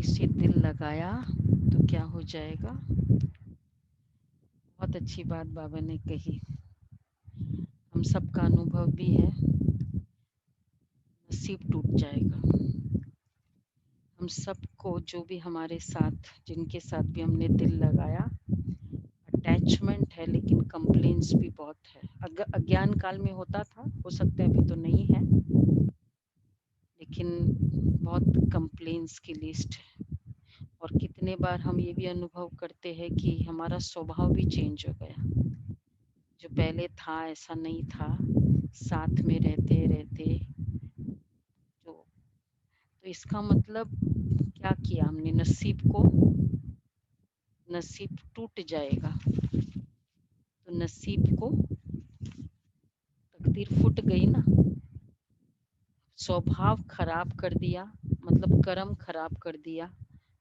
किसी से दिल लगाया तो क्या हो जाएगा। बहुत अच्छी बात बाबा ने कही। हम सबका अनुभव भी है, नसीब टूट जाएगा। हम सबको जो भी हमारे साथ, जिनके साथ भी हमने दिल लगाया, अटैचमेंट है, लेकिन कंप्लेंट्स भी बहुत है। अज्ञान काल में होता था, हो सकता है अभी तो नहीं है, लेकिन बहुत कंप्लेंट्स की लिस्ट है। और कितने बार हम ये भी अनुभव करते हैं कि हमारा स्वभाव भी चेंज हो गया। जो पहले था ऐसा नहीं था, साथ में रहते रहते तो इसका मतलब क्या किया हमने, नसीब टूट जाएगा। तो नसीब को तकदीर फूट गई ना, स्वभाव खराब कर दिया मतलब कर्म खराब कर दिया,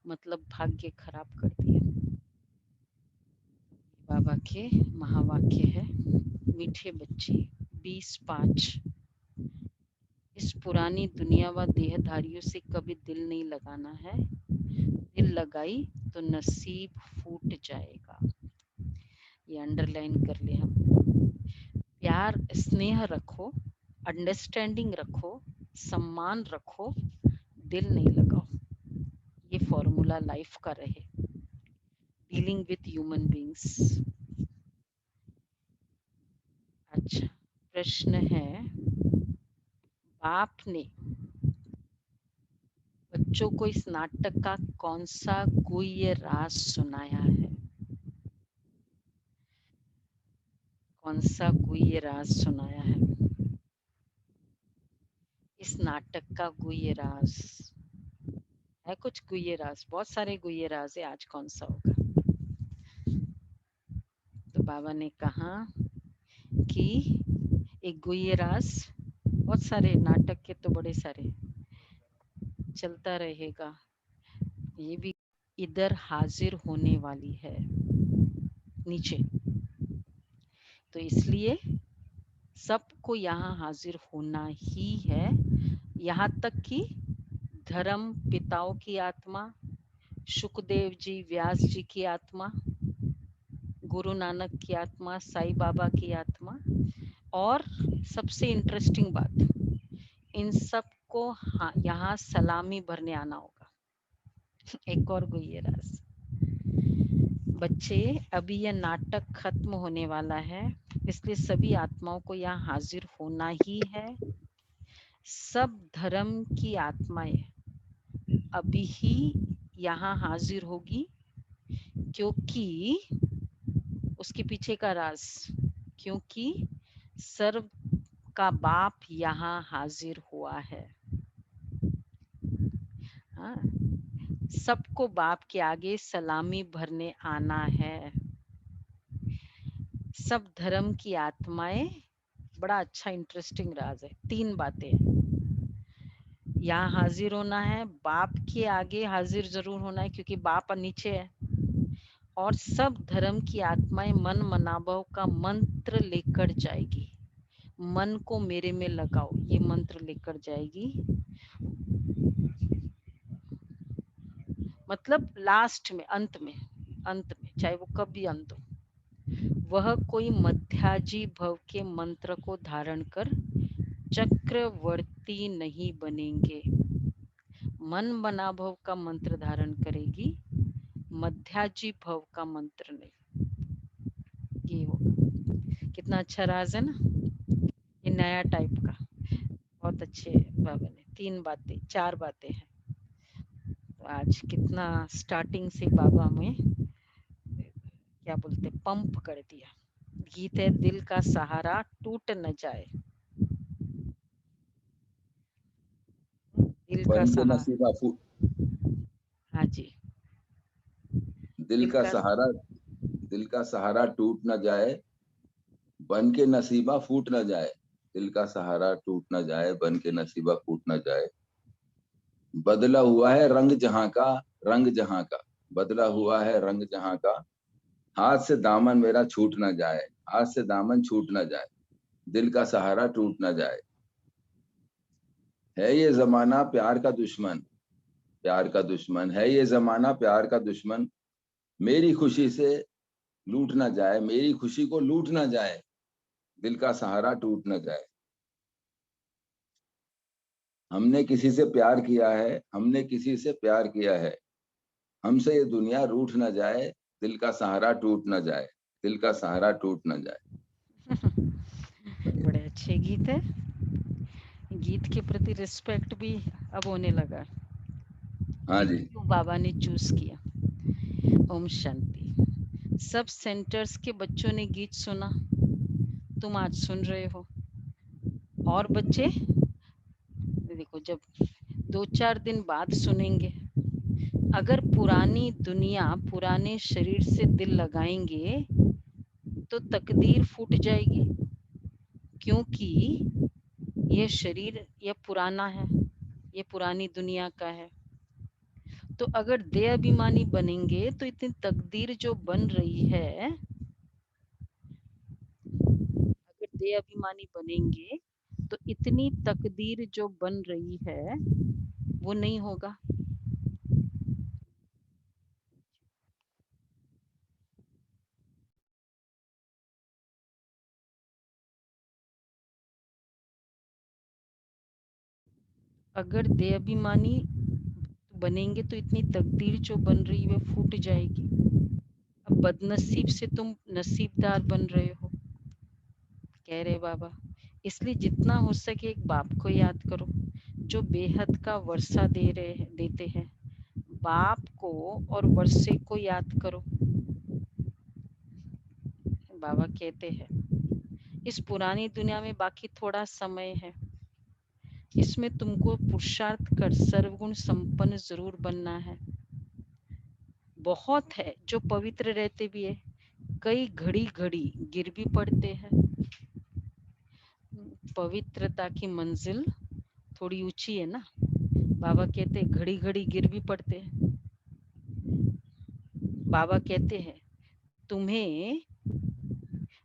मतलब भाग्य खराब कर दिया। बाबा के महावाक्य है, मीठे बच्चे 20:5। इस पुरानी दुनिया व देहधारियों से कभी दिल नहीं लगाना है। दिल लगाई तो नसीब फूट जाएगा। ये अंडरलाइन कर ले हम। प्यार स्नेह रखो, अंडरस्टैंडिंग रखो, सम्मान रखो, दिल नहीं लगाओ। ये फॉर्मूला लाइफ का रहे, डीलिंग विथ ह्यूमन बींग्स। अच्छा, प्रश्न है, बाप ने बच्चों को इस नाटक का कौन सा गुह्य राज सुनाया है? कौन सा गुह्य राज सुनाया है? इस नाटक का गुह्य राज है, कुछ गुह्य राज, बहुत सारे गुह्य राज है, आज कौन सा होगा? तो बाबा ने कहा कि एक गुह्य राज, बहुत सारे नाटक के तो बड़े सारे चलता रहेगा, ये भी इधर हाजिर होने वाली है नीचे, तो इसलिए सबको यहाँ हाजिर होना ही है। यहाँ तक कि धर्म पिताओं की आत्मा, सुखदेव जी, व्यास जी की आत्मा, गुरु नानक की आत्मा, साईं बाबा की आत्मा, और सबसे इंटरेस्टिंग बात, इन सबको यहाँ सलामी भरने आना होगा। एक और गुह्य राज, बच्चे अभी यह नाटक खत्म होने वाला है, इसलिए सभी आत्माओं को यहाँ हाजिर होना ही है। सब धर्म की आत्माएं अभी ही यहाँ हाजिर होगी, क्योंकि उसके पीछे का राज, क्योंकि सर्व का बाप यहाँ हाजिर हुआ है। हाँ, सबको बाप के आगे सलामी भरने आना है। सब धर्म की आत्माएं, बड़ा अच्छा इंटरेस्टिंग राज है। 3 बातें यहाँ हाजिर होना है, बाप के आगे हाजिर जरूर होना है क्योंकि बाप नीचे है, और सब धर्म की आत्माएं मन मनाभव का मंत्र लेकर जाएगी। मन को मेरे में लगाओ, ये मंत्र लेकर जाएगी। मतलब लास्ट में, अंत में चाहे वो कब भी अंत हो, वह कोई मध्याजी भव के मंत्र को धारण कर चक्रवर्ती नहीं बनेंगे। मन मनाभव का मंत्र धारण करेगी, मध्याजी भव का मंत्र नहीं। ये होगा। कितना अच्छा राज है ना, ये नया टाइप का, बहुत अच्छे बाबा ने 3 बातें 4 बातें हैं। तो आज कितना स्टार्टिंग से बाबा हमें क्या बोलते, पंप कर दिया। गीत है, दिल का सहारा टूट न जाए, दिल का बन के सहारा। नसीबा फूट, हाँ जी, दिल दिल का का, सहारा, दिल का सहारा टूट न जाए, बन के नसीबा फूट न जाए। दिल का सहारा टूट न जाए, बन के नसीबा फूट न जाए। बदला हुआ है रंग जहां का, रंग जहां का, बदला हुआ है रंग जहां का। हाथ से दामन मेरा छूट न जाए, हाथ से दामन छूट न जाए, दिल का सहारा टूट न जाए। है ये जमाना प्यार का दुश्मन, प्यार का दुश्मन है ये जमाना, प्यार का दुश्मन। मेरी खुशी से लूट ना जाए, मेरी खुशी को लूट ना जाए, दिल का सहारा टूट ना जाए। हमने किसी से प्यार किया है, हमने किसी से प्यार किया है, हमसे ये दुनिया रूठ ना जाए, दिल का सहारा टूट ना जाए, दिल का सहारा टूट ना जाए। बड़े अच्छे गीत है। गीत के प्रति रिस्पेक्ट भी अब होने लगा। हाँ ये जी। क्यों बाबा ने चूज किया। ओम शांति। सब सेंटर्स के बच्चों ने गीत सुना, तुम आज सुन रहे हो। और बच्चे देखो, जब 2-4 दिन बाद सुनेंगे, अगर पुरानी दुनिया पुराने शरीर से दिल लगाएंगे तो तकदीर फूट जाएगी, क्योंकि ये शरीर ये पुराना है, ये पुरानी दुनिया का है। तो अगर देह अभिमानी बनेंगे तो इतनी तकदीर जो बन रही है, अगर देह अभिमानी बनेंगे तो इतनी तकदीर जो बन रही है वो नहीं होगा। अगर देह अभिमानी बनेंगे तो इतनी तकदीर जो बन रही है वो फूट जाएगी। अब बदनसीब से तुम नसीबदार बन रहे हो, कह रहे बाबा। इसलिए जितना हो सके एक बाप को याद करो जो बेहद का वर्षा देते हैं। बाप को और वर्षे को याद करो। बाबा कहते हैं इस पुरानी दुनिया में बाकी थोड़ा समय है, इसमें तुमको पुरुषार्थ कर सर्वगुण संपन्न जरूर बनना है। बहुत है जो पवित्र रहते भी है, कई घड़ी घड़ी गिर भी पड़ते हैं। पवित्रता की मंजिल थोड़ी ऊंची है ना। बाबा कहते हैं घड़ी घड़ी गिर भी पड़ते हैं। बाबा कहते हैं तुम्हें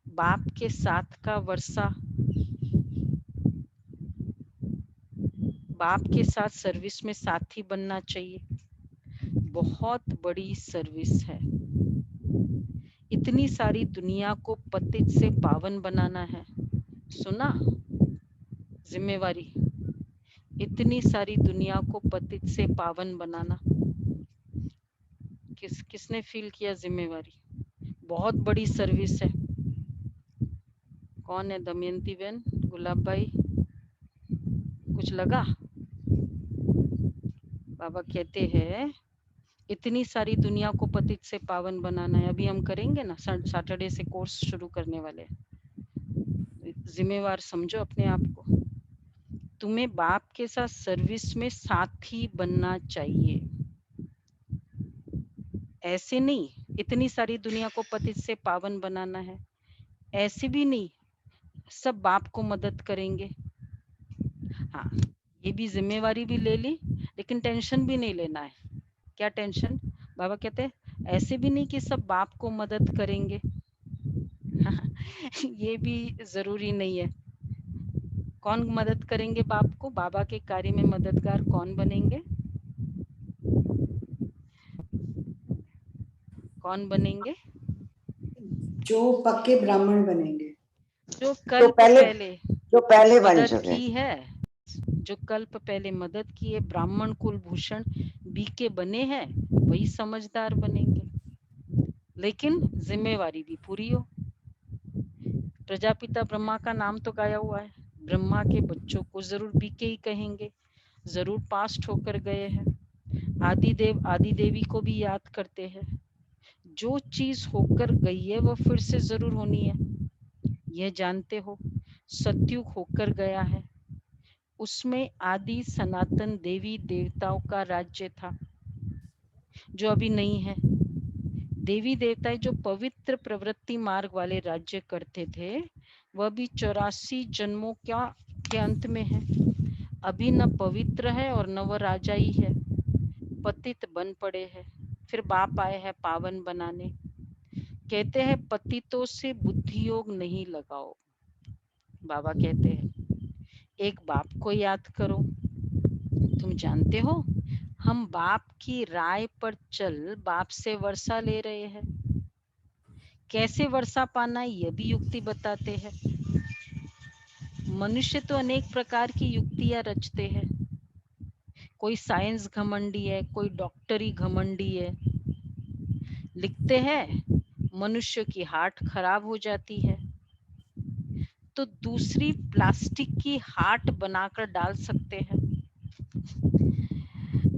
बाप के साथ का वर्षा, बाप के साथ सर्विस में साथी बनना चाहिए। बहुत बड़ी सर्विस है। इतनी सारी दुनिया को पतित से पावन बनाना है। सुना जिम्मेवारी, इतनी सारी दुनिया को पतित से पावन बनाना। किसने फील किया जिम्मेवारी? बहुत बड़ी सर्विस है। कौन है? दमयंती बहन, गुलाब भाई, कुछ लगा? बाबा कहते हैं इतनी सारी दुनिया को पतित से पावन बनाना है। अभी हम करेंगे ना, सैटरडे से कोर्स शुरू करने वाले। जिम्मेवार समझो अपने आप को। तुम्हें बाप के साथ सर्विस में साथी बनना चाहिए। ऐसे नहीं इतनी सारी दुनिया को पतित से पावन बनाना है, ऐसे भी नहीं सब बाप को मदद करेंगे। हाँ, ये भी जिम्मेवारी भी ले ली, लेकिन टेंशन भी नहीं लेना है। क्या टेंशन? बाबा कहते हैं ऐसे भी नहीं कि सब बाप को मदद करेंगे। ये भी जरूरी नहीं है। कौन मदद करेंगे बाप को? बाबा के कार्य में मददगार कौन बनेंगे? कौन बनेंगे? जो पक्के ब्राह्मण बनेंगे, जो कल्प पहले जो पहले बन मदद चुके। की है, जो कल्प पहले मदद की है, ब्राह्मण कुल भूषण बीके बने हैं, वही समझदार बनेंगे। लेकिन जिम्मेवारी भी पूरी हो। प्रजापिता ब्रह्मा का नाम तो गाया हुआ है, ब्रह्मा के बच्चों को जरूर बीके ही कहेंगे, जरूर पास्ट होकर गए हैं। आदिदेव आदि देवी को भी याद करते हैं। जो चीज होकर गई है वह फिर से जरूर होनी है, यह जानते हो। सत्युग होकर गया है, उसमें आदि सनातन देवी देवताओं का राज्य था जो अभी नहीं है। देवी देवताएं जो पवित्र प्रवृत्ति मार्ग वाले राज्य करते थे, वह भी 84 जन्मों के अंत में है। अभी न पवित्र है और न वह राजा ही है, पतित बन पड़े हैं। फिर बाप आए हैं पावन बनाने। कहते हैं पतितों से बुद्धि योग नहीं लगाओ। बाबा कहते हैं एक बाप को याद करो। तुम जानते हो हम बाप की राय पर चल बाप से वर्षा ले रहे हैं। कैसे वर्षा पाना है ये भी युक्ति बताते हैं। मनुष्य तो अनेक प्रकार की युक्तियां रचते हैं। कोई साइंस घमंडी है, कोई डॉक्टरी घमंडी है। लिखते हैं मनुष्य की हार्ट खराब हो जाती है तो दूसरी प्लास्टिक की हार्ट बनाकर डाल सकते हैं।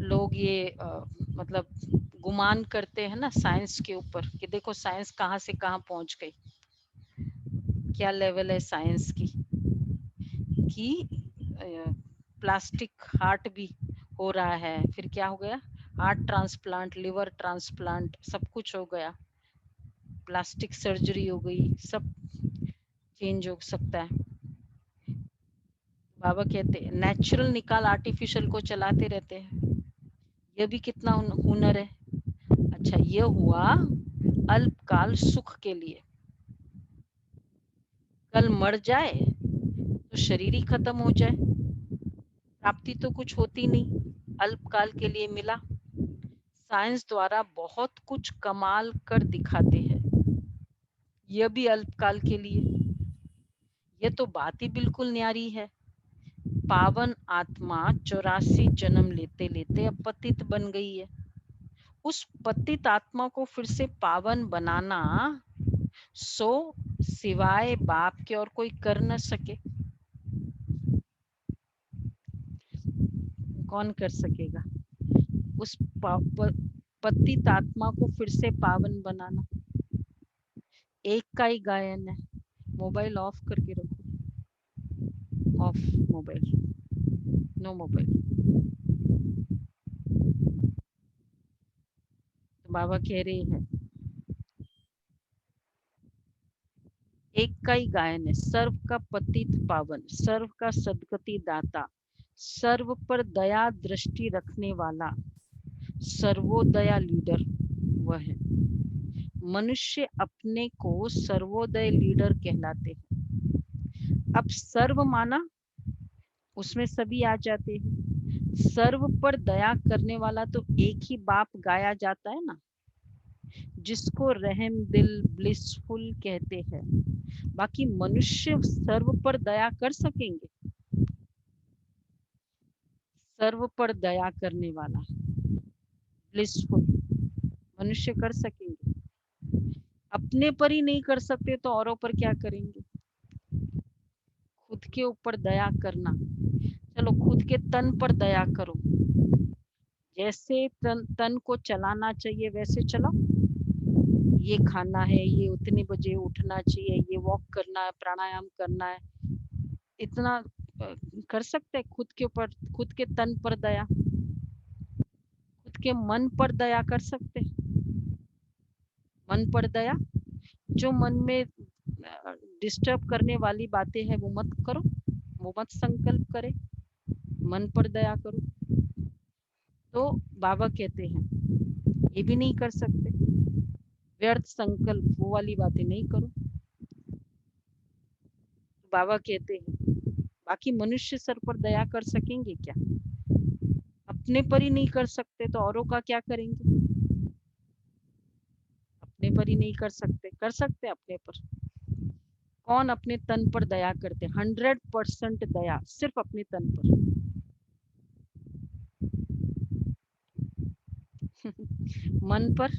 लोग ये मतलब गुमान करते हैं ना साइंस के ऊपर कि देखो साइंस कहाँ से कहाँ पहुंच गई, क्या लेवल है साइंस की कि प्लास्टिक हार्ट भी हो रहा है। फिर क्या हो गया, हार्ट ट्रांसप्लांट, लिवर ट्रांसप्लांट, सब कुछ हो गया, प्लास्टिक सर्जरी हो गई, सब चेंज हो सकता है। बाबा कहते हैं नेचुरल निकाल आर्टिफिशियल को चलाते रहते हैं। यह भी कितना हुनर है। अच्छा, यह हुआ अल्पकाल सुख के लिए। कल मर जाए तो शरीर ही खत्म हो जाए, प्राप्ति तो कुछ होती नहीं, अल्पकाल के लिए मिला। साइंस द्वारा बहुत कुछ कमाल कर दिखाते हैं, यह भी अल्पकाल के लिए। यह तो बात ही बिल्कुल न्यारी है। पावन आत्मा 84 जन्म लेते लेते अब पतित बन गई है। उस पतित आत्मा को फिर से पावन बनाना सो सिवाय बाप के और कोई कर न सके। कौन कर सकेगा उस पतित आत्मा को फिर से पावन बनाना? एक का ही गायन है। मोबाइल ऑफ करके रखो, ऑफ मोबाइल, नो मोबाइल। तो बाबा कह रहे हैं एक का ही गायन है। सर्व का पतित पावन, सर्व का सदगति दाता, सर्व पर दया दृष्टि रखने वाला, सर्वोदया लीडर वह है। मनुष्य अपने को सर्वोदय लीडर कहलाते हैं। अब सर्व माना उसमें सभी आ जाते हैं। सर्व पर दया करने वाला तो एक ही बाप गाया जाता है ना, जिसको रहम दिल ब्लिसफुल कहते हैं। बाकी मनुष्य सर्व पर दया कर सकेंगे? सर्व पर दया करने वाला ब्लिसफुल मनुष्य कर सकेंगे? अपने पर ही नहीं कर सकते तो औरों पर क्या करेंगे? खुद के ऊपर दया करना, चलो खुद के तन पर दया करो। जैसे तन को चलाना चाहिए वैसे चलाओ। ये खाना है, ये उतने बजे उठना चाहिए, ये वॉक करना है, प्राणायाम करना है, इतना कर सकते हैं। खुद के ऊपर, खुद के तन पर दया, खुद के मन पर दया कर सकते हैं। मन पर दया, जो मन में डिस्टर्ब करने वाली बातें हैं वो मत करो, वो मत संकल्प करे, मन पर दया करो। तो बाबा कहते हैं ये भी नहीं कर सकते, व्यर्थ संकल्प वो वाली बातें नहीं करो। बाबा कहते हैं बाकी मनुष्य सर पर दया कर सकेंगे क्या? अपने पर ही नहीं कर सकते तो औरों का क्या करेंगे? अपने पर ही नहीं कर सकते अपने पर। कौन अपने तन पर दया करते? 100% दया सिर्फ अपने तन पर। मन पर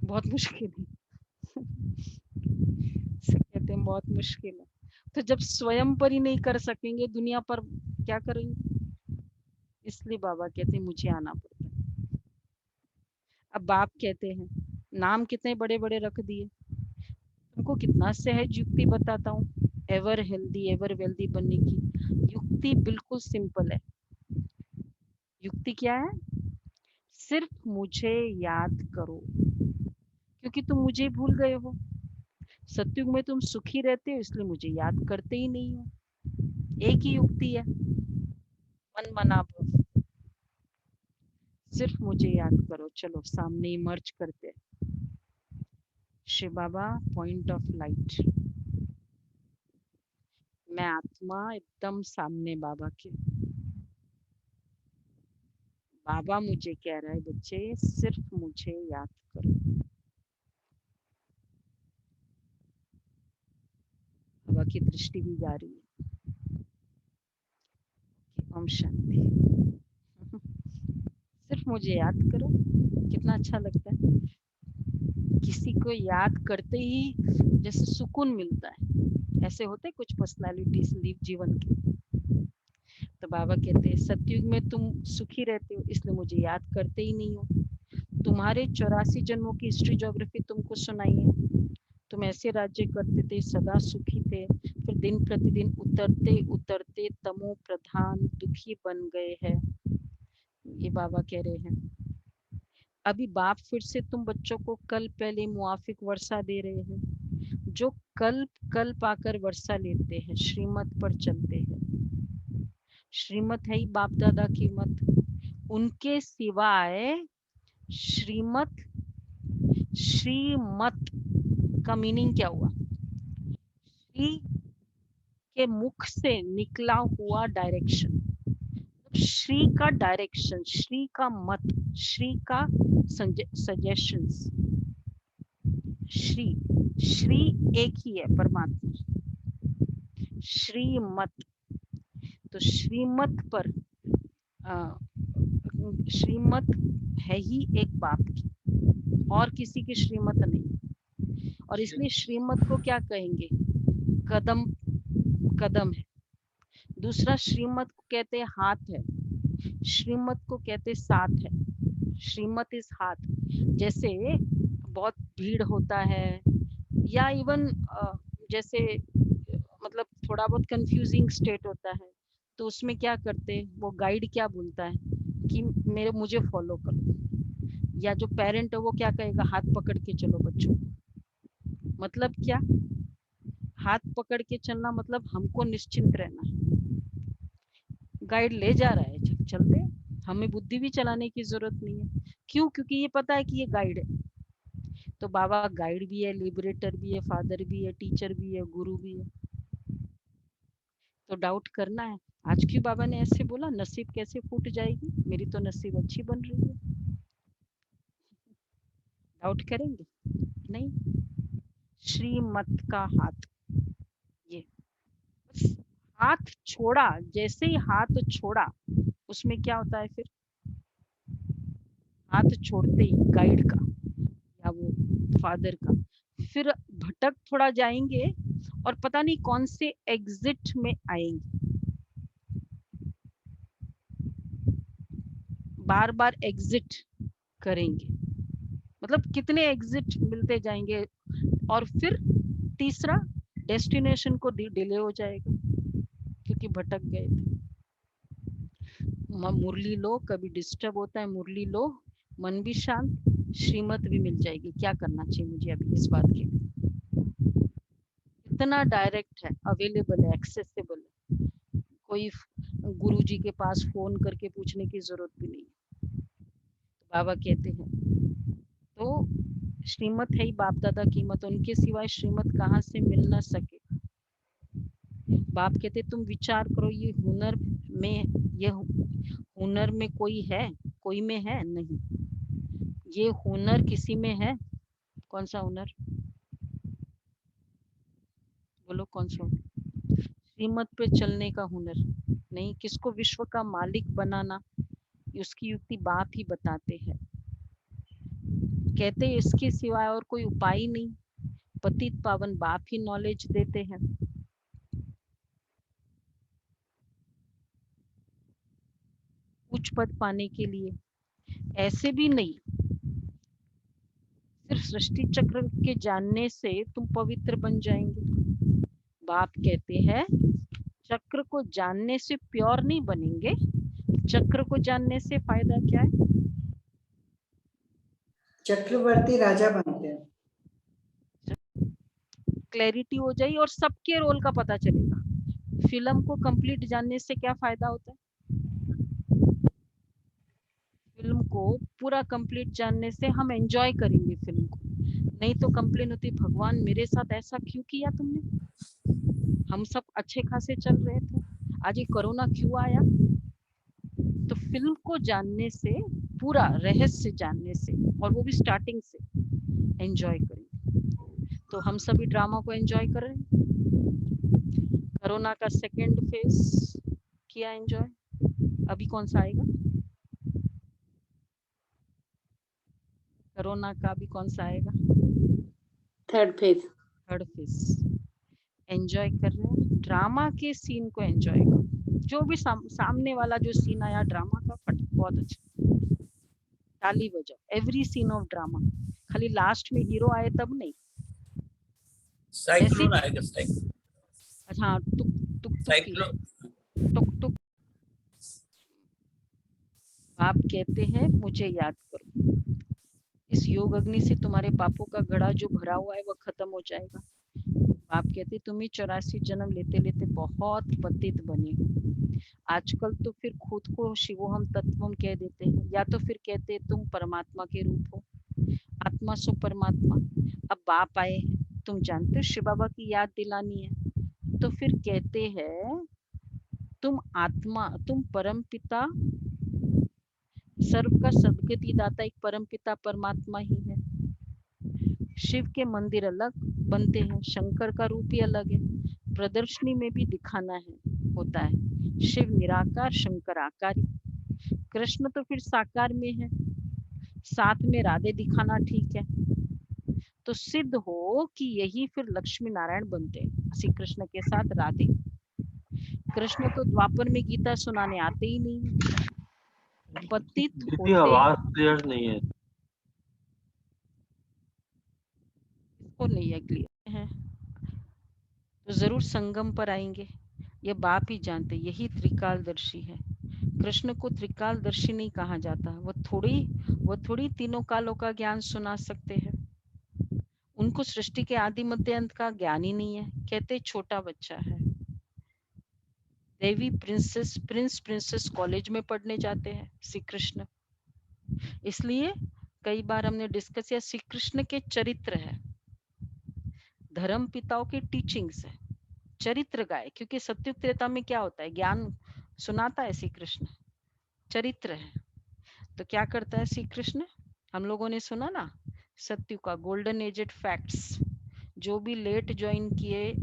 बहुत मुश्किल है। कहते हैं बहुत मुश्किल है। तो जब स्वयं पर ही नहीं कर सकेंगे दुनिया पर क्या करेंगे? इसलिए बाबा कहते हैं मुझे आना पड़ता है। अब बाप कहते हैं नाम कितने बड़े बड़े रख दिए, तुमको कितना सहज युक्ति बताता हूँ एवर हेल्दी एवर वेल्दी बनने की। युक्ति बिल्कुल सिंपल है। युक्ति क्या है? सिर्फ मुझे याद करो, क्योंकि तुम मुझे भूल गए हो। सतयुग में तुम सुखी रहते हो इसलिए मुझे याद करते ही नहीं हो। एक ही युक्ति है, मन मना भव, सिर्फ मुझे याद करो। चलो सामने इमर्ज करते हैं। शिव बाबा पॉइंट ऑफ लाइट, मैं आत्मा एकदम सामने बाबा के। बाबा मुझे कह रहा है बच्चे सिर्फ मुझे याद करो। बाबा की दृष्टि भी जा रही है। ओम शांति। सिर्फ मुझे याद करो, कितना अच्छा लगता है। किसी को याद करते ही जैसे सुकून मिलता है। ऐसे होते कुछ पर्सनालिटीज जीवन के। तो बाबा कहते हैं सतयुग में तुम सुखी रहते हो इसलिए मुझे याद करते ही नहीं हो। तुम्हारे 84 जन्मों की हिस्ट्री ज्योग्राफी तुमको सुनाई है। तुम ऐसे राज्य करते थे, सदा सुखी थे, फिर दिन प्रतिदिन उतरते उतरते तमो प्रधान दुखी बन गए हैं। ये बाबा कह रहे हैं। अभी बाप फिर से तुम बच्चों को कल पहले मुआफिक वर्षा दे रहे हैं। जो कल्प कल्प आकर वर्षा लेते हैं, श्रीमत पर चलते हैं। श्रीमत है ही बाप दादा की मत। उनके सिवाय श्रीमत, श्रीमत का मीनिंग क्या हुआ? श्री के मुख से निकला हुआ डायरेक्शन। श्री का डायरेक्शन, श्री का मत, श्री का सजेशंस। श्री श्री एक ही है, परमात्मा। श्रीमत, तो श्रीमत पर श्रीमत है ही एक बाप की, और किसी की श्रीमत नहीं। और इसलिए श्रीमत को क्या कहेंगे? कदम, कदम है। दूसरा श्रीमत को कहते हैं हाथ है। श्रीमत को कहते साथ है। श्रीमत इज हाथ। जैसे बहुत भीड़ होता है या इवन जैसे मतलब थोड़ा बहुत कंफ्यूजिंग स्टेट होता है, तो उसमें क्या करते हैं, वो गाइड क्या बोलता है कि मुझे फॉलो करो। या जो पेरेंट है वो क्या कहेगा, हाथ पकड़ के चलो बच्चों। मतलब क्या? हाथ पकड़ के चलना मतलब हमको निश्चिंत रहना है। गाइड ले जा रहा है, चलते, हमें बुद्धि भी चलाने की जरूरत नहीं है। क्यों? क्योंकि ये पता है कि ये गाइड है। तो बाबा गाइड भी है, लिबरेटर भी है, फादर भी है, टीचर भी है, गुरु भी है। तो डाउट करना है। आज क्यों बाबा ने ऐसे बोला? नसीब कैसे फूट जाएगी? मेरी तो नसीब अच्छी बन रही है। डाउट करेंगे? नहीं। श्रीमत का हाथ, ये हाथ छोड़ा, जैसे ही हाथ छोड़ा उसमें क्या होता है फिर? हाथ छोड़ते ही गाइड का या वो फादर का, फिर भटक थोड़ा जाएंगे और पता नहीं कौन से एग्जिट में आएंगे। बार बार एग्जिट करेंगे, मतलब कितने एग्जिट मिलते जाएंगे, और फिर तीसरा डेस्टिनेशन को डिले हो जाएगा क्योंकि भटक गए थे। मुरली लो, कभी डिस्टर्ब होता है, मुरली लो, मन भी शांत, श्रीमत भी मिल जाएगी। क्या करना चाहिए मुझे अभी इस बात के लिए? इतना डायरेक्ट है, अवेलेबल है, एक्सेसिबल है। कोई गुरुजी के पास फोन करके पूछने की जरूरत भी नहीं है। बाबा कहते हैं तो श्रीमत है ही बाप दादा की मत, उनके सिवाय श्रीमत कहाँ से मिल ना सके। बाप कहते तुम विचार करो, ये हुनर में, ये हुनर में कोई है? कोई में है नहीं। ये हुनर किसी में है? कौन सा हुनर? बोलो कौन सा? श्रीमत पे चलने का हुनर नहीं। किसको विश्व का मालिक बनाना, उसकी युक्ति बाप ही बताते हैं। कहते इसके सिवाय और कोई उपाय नहीं। पतित पावन बाप ही नॉलेज देते हैं। उच्च पद पाने के लिए ऐसे भी नहीं, सिर्फ सृष्टि चक्र के जानने से तुम पवित्र बन जाएंगे। बाप कहते हैं चक्र को जानने से प्योर नहीं बनेंगे। चक्र को जानने से फायदा क्या है? चक्रवर्ती राजा बनते हैं। क्लैरिटी हो जाएगी और सबके रोल का पता चलेगा। फिल्म को कंप्लीट जानने से क्या फायदा होता है? फिल्म को पूरा कंप्लीट जानने से हम एंजॉय करेंगे फिल्म को। नहीं तो कंप्लेन होती, भगवान मेरे साथ ऐसा क्यों किया तुमने? हम सब अच्छे खासे चल रहे थे, आज ये कोरोना क्यों आया? तो फिल्म को जानने से, पूरा रहस्य जानने से, और वो भी स्टार्टिंग से एंजॉय करें। तो हम सभी ड्रामा को एंजॉय कर रहे हैं। कोरोना का सेकेंड फेज किया एंजॉय। अभी कौन सा आएगा? कोरोना का अभी कौन सा आएगा? Third phase. Third phase enjoy कर रहे हैं। ड्रामा के सीन को एंजॉय करो। जो भी सामने वाला जो सीन आया ड्रामा का, बहुत अच्छा, ताली बजाओ। एवरी सीन ऑफ ड्रामा, खाली लास्ट में हीरो आए तब नहीं। साइक्लोन आएगा, साइक्लोन। अच्छा, टुक टुक साइक्लोन। टुक टुक। आप कहते हैं मुझे याद करो। इस योग अग्नि से तुम्हारे पापों का घड़ा जो भरा हुआ है वो खत्म हो जाएगा। आप कहते तुम ही 84 जन्म लेते लेते बहुत पतित बने हो। आजकल तो फिर खुद को शिवोहम तत्वम कह देते हैं, या तो फिर कहते हैं तुम परमात्मा के रूप हो। आत्मा सो परमात्मा। अब बाप आए हैं, तुम जानते हो शिव बाबा की याद दिलानी है, तो फिर कहते हैं तुम आत्मा, तुम परम पिता, सर्व का सद्गति दाता एक परम पिता परमात्मा ही है। शिव के मंदिर अलग बनते हैं, शंकर का रूप ही अलग है। प्रदर्शनी में भी दिखाना है होता है, शिव निराकार शंकर आकारी। कृष्ण तो फिर साकार में है, साथ में राधे दिखाना ठीक है। तो सिद्ध हो कि यही फिर लक्ष्मी नारायण बनते हैं, श्री कृष्ण के साथ राधे। कृष्ण तो द्वापर में गीता सुनाने आते ही नहीं, पतित दीदी होते। आवाज क्लियर नहीं है। इसको नहीं है क्लियर है तो जरूर संगम पर आएंगे। ये बाप ही जानते, यही त्रिकालदर्शी है। कृष्ण को त्रिकालदर्शी नहीं कहा जाता। वो थोड़ी तीनों कालों का ज्ञान सुना सकते हैं। उनको सृष्टि के आदि मध्य अंत का ज्ञान ही नहीं है। कहते छोटा बच्चा है। देवी प्रिंसेस कॉलेज में पढ़ने जाते हैं श्री कृष्ण। इसलिए कई बार हमने डिस्कस किया, श्री कृष्ण के चरित्र है, धर्म पिताओं के टीचिंग्स है, चरित्र गाय। क्योंकि सत्युग त्रेता में क्या होता है, ज्ञान सुनाता है श्री कृष्ण, चरित्र है। तो क्या करता है श्री कृष्ण, हम लोगों ने सुना ना सत्युग का गोल्डन एजेड फैक्ट्स। जो भी लेट ज्वाइन किए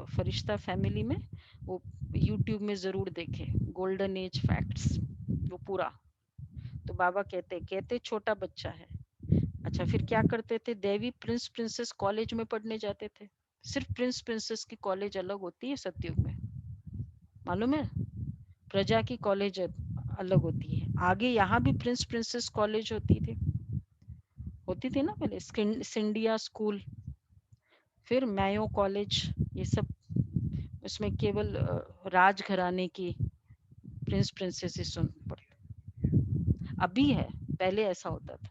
फरिश्ता फैमिली में, वो यूट्यूब में जरूर देखे गोल्डन एज फैक्ट्स, वो पूरा। तो बाबा कहते छोटा बच्चा है। अच्छा, फिर क्या करते थे, देवी प्रिंसेस कॉलेज में पढ़ने जाते थे। सिर्फ प्रिंसेस की कॉलेज अलग होती है सत्युग में, मालूम है? प्रजा की कॉलेज अलग होती है। आगे यहाँ भी प्रिंसेस कॉलेज होती थी ना पहले, सिंडिया स्कूल, फिर मैयो कॉलेज, ये सब। उसमें केवल राजघराने की प्रिंसेस सुन पड़ते। अभी है, पहले ऐसा होता था,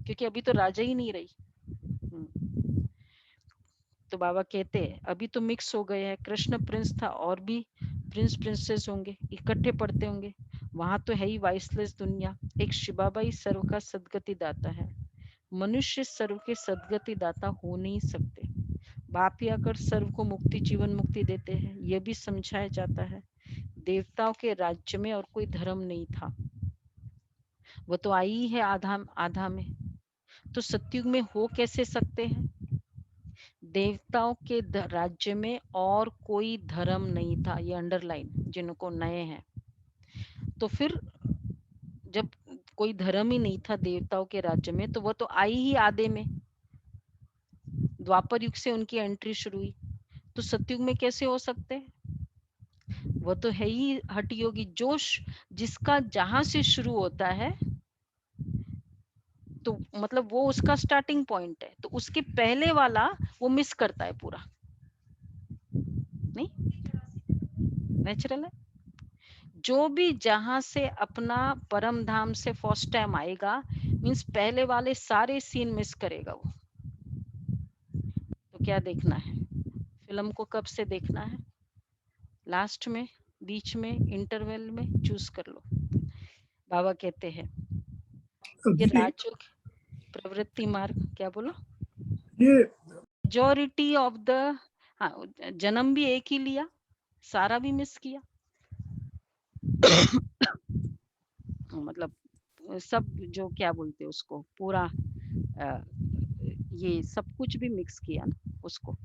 क्योंकि अभी तो राजा ही नहीं रही। तो बाबा कहते हैं अभी तो मिक्स हो गए हैं। कृष्ण प्रिंस था, और भी प्रिंसेस होंगे, इकट्ठे पढ़ते होंगे। वहां तो है ही वाइसलेस दुनिया। एक शिव बाबा ही सर्व का सदगति दाता है। मनुष्य सर्व के सदगति दाता हो नहीं सकते। बाप ही आकर सर्व को मुक्ति, जीवन मुक्ति देते हैं, यह भी समझाया जाता है। देवताओं के राज्य में और कोई धर्म नहीं था, वो तो आई ही है आधा में। तो सतयुग में हो कैसे सकते हैं? देवताओं के राज्य में और कोई धर्म नहीं था, ये अंडरलाइन जिनको नए हैं। तो फिर जब कोई धर्म ही नहीं था देवताओं के राज्य में, तो वो तो आई ही आधे में। द्वापर युग से उनकी एंट्री शुरू हुई, तो सतयुग में कैसे हो सकते? वो तो है ही हठ योगी, जोश जिसका जहां से शुरू होता है, तो मतलब वो उसका स्टार्टिंग पॉइंट है। तो उसके पहले वाला वो मिस करता है पूरा, नहीं नेचुरल है। जो भी जहां से अपना परम धाम से फर्स्ट टाइम आएगा, मींस पहले वाले सारे सीन मिस करेगा वो। तो क्या देखना है फिल्म को, कब से देखना है? लास्ट में, बीच में, इंटरवल में, चूज कर लो। बाबा कहते हैं ये राजयोग प्रवृत्ति मार्ग, क्या बोलो, मेजॉरिटी ऑफ द, हाँ, जन्म भी एक ही लिया, सारा भी मिस किया। मतलब सब जो क्या बोलते हैं उसको पूरा ये सब कुछ भी मिक्स किया ना उसको।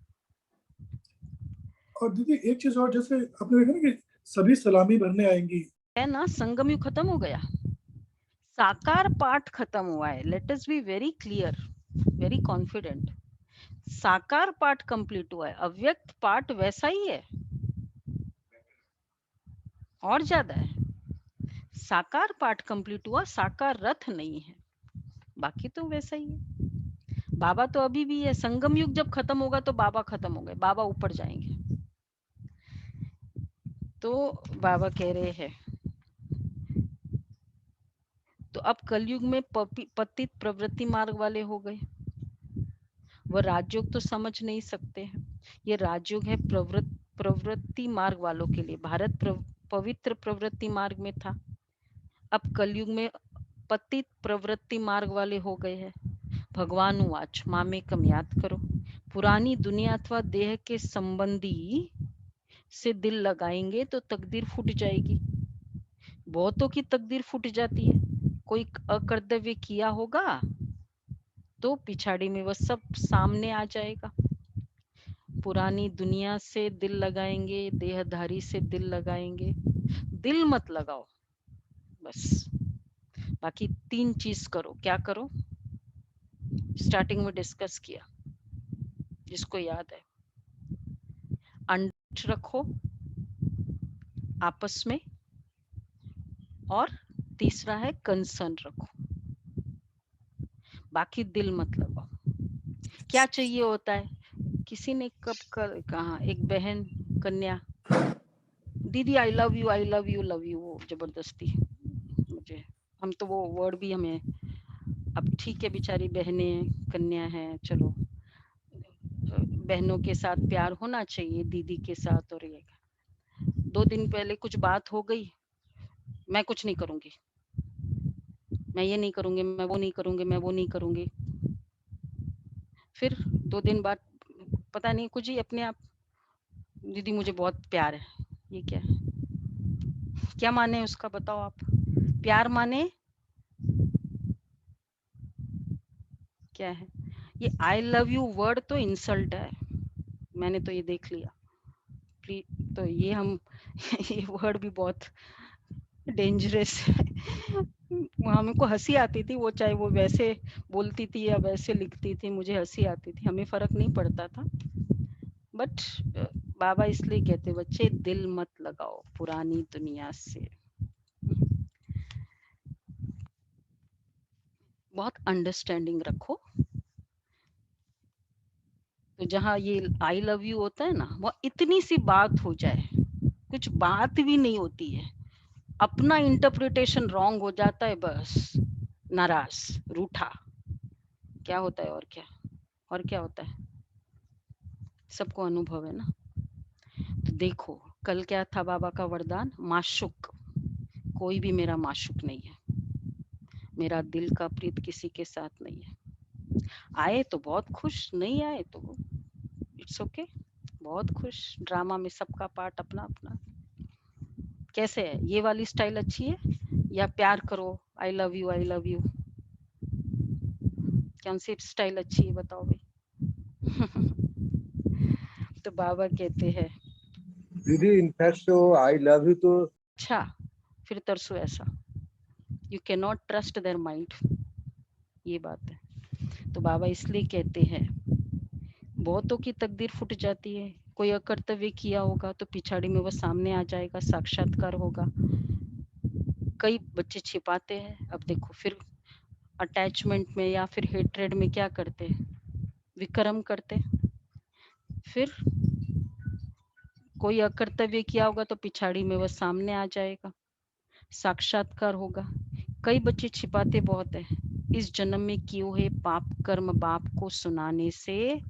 और दीदी एक चीज और, जैसे आपने देखा ना कि सभी सलामी भरने आएंगी, है ना, संगम युग खत्म हो गया, साकार पाठ खत्म हुआ है। Let us be very clear, very confident. साकार पाठ कंप्लीट हुआ है, अव्यक्त पाठ वैसा ही है और ज्यादा है। साकार पाठ कंप्लीट हुआ, साकार रथ नहीं है, बाकी तो वैसा ही है। बाबा तो अभी भी है। संगम युग जब खत्म होगा तो बाबा खत्म हो गए, बाबा ऊपर जाएंगे। तो बाबा कह रहे हैं तो अब कलयुग में पतित प्रवृत्ति मार्ग वाले हो गए। वह राजयोग तो समझ नहीं सकते हैं। ये राजयोग है प्रवृत्ति मार्ग वालों के लिए। भारत पवित्र प्रवृत्ति मार्ग में था, अब कलयुग में पतित प्रवृत्ति मार्ग वाले हो गए हैं। भगवान उवाच मामेकम, याद करो, पुरानी दुनिया अथवा देह के संबंधी से दिल लगाएंगे तो तकदीर फूट जाएगी। बहुतों की तकदीर फूट जाती है। कोई अकर्तव्य किया होगा तो पिछाड़ी में वह सब सामने आ जाएगा। पुरानी दुनिया से दिल लगाएंगे, देहधारी से दिल लगाएंगे। दिल मत लगाओ बस, बाकी 3 चीज करो। क्या करो? स्टार्टिंग में डिस्कस किया, जिसको याद है। अंडरस्टैंड रखो आपस में, और तीसरा है कंसर्न रखो। बाकी दिल मत लगाओ। क्या चाहिए होता है? किसी ने कब कहा, एक बहन कन्या, दीदी I love you, I love you, love you, वो जबरदस्ती मुझे, हम तो वो वर्ड भी हमें, अब ठीक है बेचारी बहनें कन्या है, चलो बहनों के साथ प्यार होना चाहिए, दीदी के साथ। और ये 2 दिन पहले कुछ बात हो गई, मैं कुछ नहीं करूंगी, मैं ये नहीं करूंगी, मैं वो नहीं करूंगी, मैं वो नहीं करूंगी। फिर 2 दिन बाद पता नहीं कुछ ही अपने आप, दीदी मुझे बहुत प्यार है। ये क्या है? क्या माने उसका, बताओ आप। प्यार माने क्या है? ये आई लव यू वर्ड तो इंसल्ट है, मैंने तो ये देख लिया। तो ये हम ये वर्ड भी बहुत डेंजरस है। हमको हंसी आती थी, वो चाहे वो वैसे बोलती थी या वैसे लिखती थी, मुझे हंसी आती थी, हमें फर्क नहीं पड़ता था। बट बाबा इसलिए कहते बच्चे दिल मत लगाओ पुरानी दुनिया से, बहुत अंडरस्टैंडिंग रखो। तो जहाँ ये आई लव यू होता है ना, वो इतनी सी बात हो जाए, कुछ बात भी नहीं होती है, अपना इंटरप्रिटेशन रॉन्ग हो जाता है, बस नाराज, रूठा, क्या होता है और क्या होता है, सबको अनुभव है ना। तो देखो कल क्या था बाबा का वरदान, माशुक, कोई भी मेरा माशुक नहीं है, मेरा दिल का प्रीत किसी के साथ नहीं है। आए तो बहुत खुश, नहीं आए तो इट्स ओके, बहुत खुश। ड्रामा में सबका पार्ट अपना अपना। कैसे है ये वाली स्टाइल अच्छी है या प्यार करो I love you, I love you, कौन सी स्टाइल अच्छी है बताओ भाई। तो बाबा कहते हैं दीदी इनफैक्ट तो आई लव यू तो अच्छा, फिर तरसो ऐसा, you can not trust their mind, ये बात है। तो बाबा इसलिए कहते हैं बहुतों की तकदीर फूट जाती है। कोई अकर्तव्य किया होगा तो पिछाड़ी में वो सामने आ जाएगा, साक्षात्कार होगा। कई बच्चे छिपाते हैं। अब देखो फिर अटैचमेंट में या फिर हेट्रेड में क्या करते हैं, विक्रम करते। फिर कोई अकर्तव्य किया होगा तो पिछाड़ी में वह सामने आ जाएगा, साक्षात्कार होगा। कई बच्चे छिपाते बहुत है। इस जन्म में किए हुए पाप कर्म बाप को सुनाने से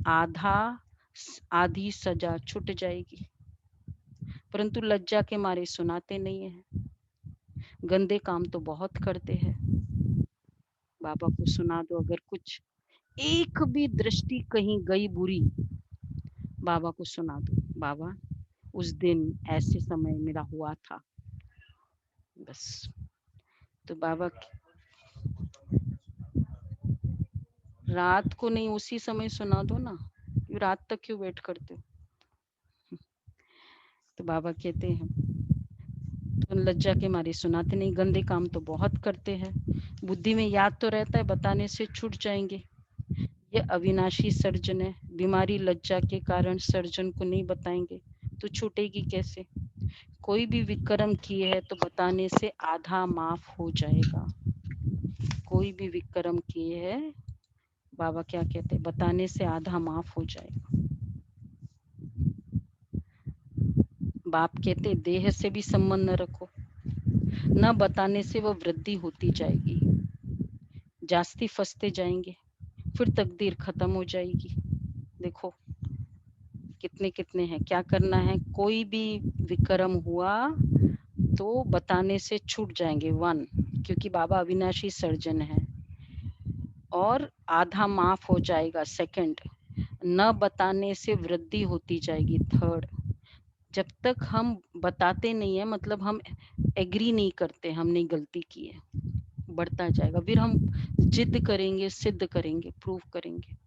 आधी सजा छूट जाएगी, परंतु लज्जा के मारे सुनाते नहीं है। गंदे काम तो बहुत करते हैं। बाबा को सुना दो, अगर कुछ एक भी दृष्टि कहीं गई बुरी, बाबा को सुना दो, बाबा उस दिन ऐसे समय मेरा हुआ था, बस तो बाबा रात को नहीं, उसी समय सुना दो ना, रात तक क्यों वेट करते हो? तो बाबा कहते हैं तो लज्जा के मारे सुनाते नहीं, गंदे काम तो बहुत करते हैं, बुद्धि में याद तो रहता है, बताने से छूट जाएंगे। ये अविनाशी सर्जन है, बीमारी लज्जा के कारण सर्जन को नहीं बताएंगे तो छूटेगी कैसे? कोई भी विक्रम किए है तो बताने से आधा माफ हो जाएगा। कोई भी विक्रम किए है, बाबा क्या कहते हैं, बताने से आधा माफ हो जाएगा। बाप कहते देह से भी संबंध न रखो, न बताने से वो वृद्धि होती जाएगी, जास्ती फंसते जाएंगे, फिर तकदीर खत्म हो जाएगी। देखो कितने कितने हैं, क्या करना है, कोई भी विक्रम हुआ तो बताने से छूट जाएंगे, 1, क्योंकि बाबा अविनाशी सर्जन है, और आधा माफ हो जाएगा, 2, न बताने से वृद्धि होती जाएगी, 3। जब तक हम बताते नहीं है, मतलब हम एग्री नहीं करते हमने गलती की है, बढ़ता जाएगा, फिर हम जिद करेंगे, सिद्ध करेंगे, प्रूव करेंगे।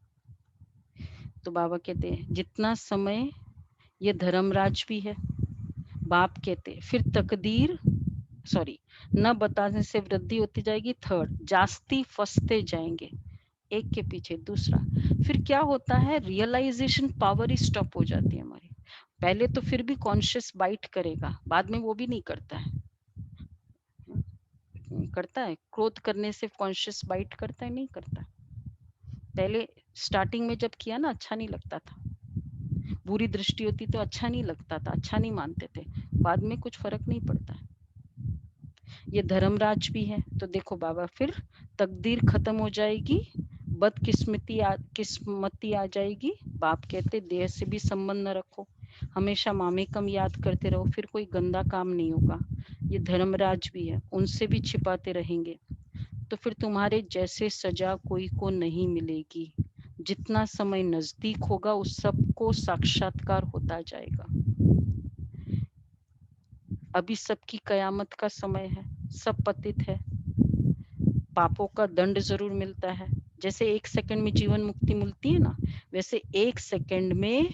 तो बाबा कहते हैं जितना समय, ये धर्मराज भी है, बाप कहते फिर तकदीर, सॉरी, न बताने से वृद्धि होती जाएगी, 3, जास्ती फंसते जाएंगे, एक के पीछे दूसरा। फिर क्या होता है, रियलाइजेशन पावर ही स्टॉप हो जाती है हमारी। पहले तो फिर भी कॉन्शियस बाइट करेगा, बाद में वो भी नहीं करता है, करता है क्रोध करने से कॉन्शियस बाइट करता है, नहीं करता। पहले स्टार्टिंग में जब किया ना, अच्छा नहीं लगता था, बुरी दृष्टि होती तो अच्छा नहीं लगता था, अच्छा नहीं मानते थे, बाद में कुछ फर्क नहीं पड़ता है। ये धर्मराज भी है, तो देखो बाबा फिर तकदीर खत्म हो जाएगी, किस्मती आ जाएगी। बाप कहते देह से भी संबंध न रखो, हमेशा मामेकम याद करते रहो, फिर कोई गंदा काम नहीं होगा। ये धर्मराज भी है, उनसे भी छिपाते रहेंगे तो फिर तुम्हारे जैसे सजा कोई को नहीं मिलेगी। जितना समय नजदीक होगा उस सबको साक्षात्कार होता जाएगा। अभी सबकी कयामत का समय है, सब पतित है, पापों का दंड जरूर मिलता है। जैसे 1 सेकंड में जीवन मुक्ति मिलती है ना, वैसे 1 सेकंड में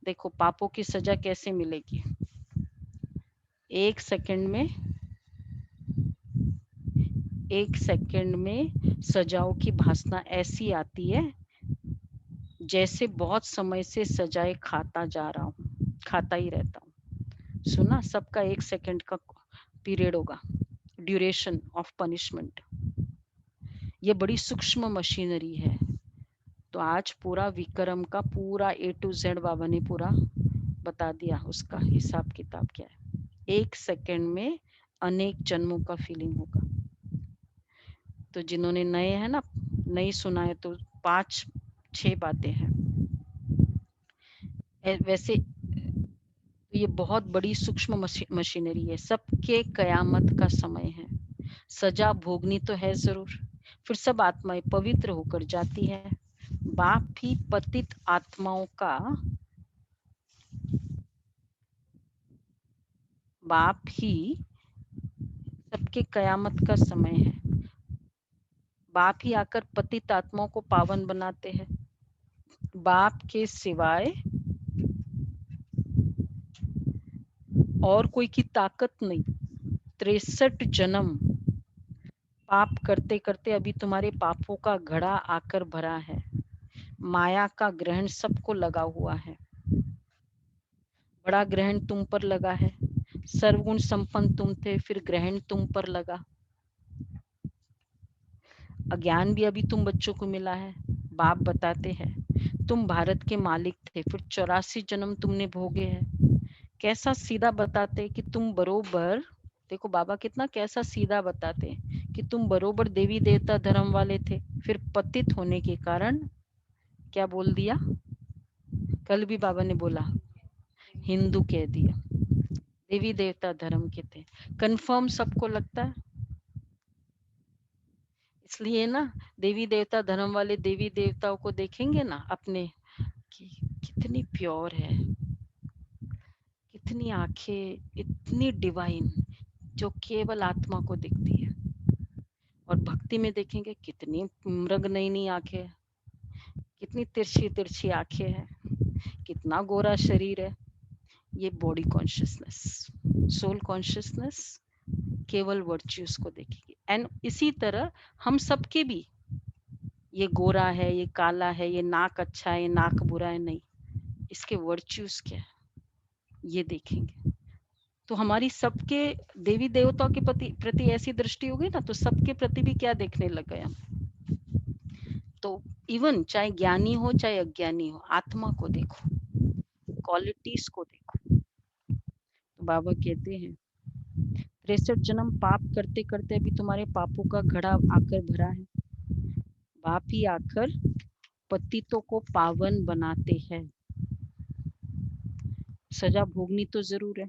देखो पापों की सजा कैसे मिलेगी। 1 सेकंड में सजाओं की भासना ऐसी आती है जैसे बहुत समय से सजाएं खाता जा रहा हूँ, खाता ही रहता हूँ। सुना, सबका 1 सेकंड का पीरियड होगा, ड्यूरेशन ऑफ पनिशमेंट। ये बड़ी सूक्ष्म मशीनरी है। तो आज पूरा विक्रम का पूरा A to Z बाबा ने पूरा बता दिया, उसका हिसाब किताब क्या है। 1 सेकंड में अनेक जन्मों का फीलिंग होगा। तो जिन्होंने नए हैं ना, नहीं सुना है तो 5-6 बातें हैं। वैसे ये बहुत बड़ी सूक्ष्म मशीनरी है, सबके कयामत का समय है, सजा भोगनी तो है जरूर, फिर सब आत्माएं पवित्र होकर जाती है। बाप भी पतित आत्माओं का, बाप ही सबके कयामत का समय है, बाप ही आकर पतित आत्माओं को पावन बनाते हैं। बाप के सिवाय और कोई की ताकत नहीं। 63 जन्म पाप करते करते अभी तुम्हारे पापों का घड़ा आकर भरा है। माया का ग्रहण सबको लगा हुआ है, बड़ा ग्रहण तुम पर लगा है, सर्वगुण संपन्न तुम थे, फिर ग्रहण तुम पर लगा। अज्ञान भी अभी तुम बच्चों को मिला है। बाप बताते हैं तुम भारत के मालिक थे, फिर 84 जन्म तुमने भोगे हैं। कैसा सीधा बताते कि तुम बरोबर, देखो बाबा कितना कैसा सीधा बताते कि तुम बरोबर देवी देवता धर्म वाले थे, फिर पतित होने के कारण क्या बोल दिया, कल भी बाबा ने बोला हिंदू कह दिया, देवी देवता धर्म के थे। कंफर्म सबको लगता है, इसलिए ना देवी देवता धर्म वाले देवी देवताओं को देखेंगे ना अपने कि कितनी प्योर है, कितनी आंखें इतनी डिवाइन जो केवल आत्मा को दिखती है। और भक्ति में देखेंगे कितनी मृग नई नई आंखें, कितनी तिरछी तिरछी आंखें हैं, कितना गोरा शरीर है। ये बॉडी कॉन्शियसनेस, सोल कॉन्शियसनेस केवल वर्च्यूज को देखेगी। एंड इसी तरह हम सबके भी, ये गोरा है, ये काला है, ये नाक अच्छा है, ये नाक बुरा है, नहीं, इसके वर्च्यूज क्या है ये देखेंगे। तो हमारी सबके देवी देवताओं के प्रति ऐसी दृष्टि होगी ना, तो सबके प्रति भी क्या देखने लग गए हम। तो इवन चाहे ज्ञानी हो चाहे अज्ञानी हो, आत्मा को देखो, क्वालिटीज को देखो। तो बाबा कहते हैं 63 जन्म पाप करते करते अभी तुम्हारे पापों का घड़ा आकर भरा है। बाप ही आकर पतितों को पावन बनाते हैं। सजा भोगनी तो जरूर है।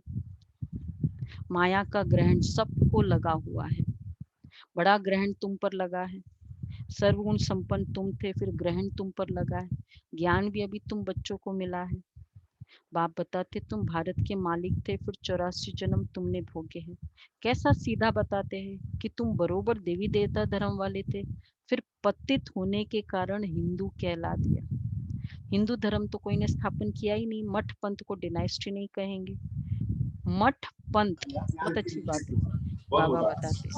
माया का ग्रहण सबको लगा हुआ है, बड़ा ग्रहण तुम पर लगा है। सर्वगुण संपन्न तुम थे, फिर ग्रहण तुम पर लगा है। ज्ञान भी अभी तुम बच्चों को मिला है। बाप बताते तुम भारत के मालिक थे, फिर 84 जन्म तुमने भोगे हैं। कैसा सीधा बताते हैं कि तुम बरोबर देवी देवता धर्म वाले थे, फिर पतित होने के कारण हिंदू कहला दिया। हिंदू धर्म तो कोई ने स्थापन किया ही नहीं। मठ पंथ को डिनाइस्टी नहीं कहेंगे। मठ पंथ बहुत अच्छी बात है, बाबा बताते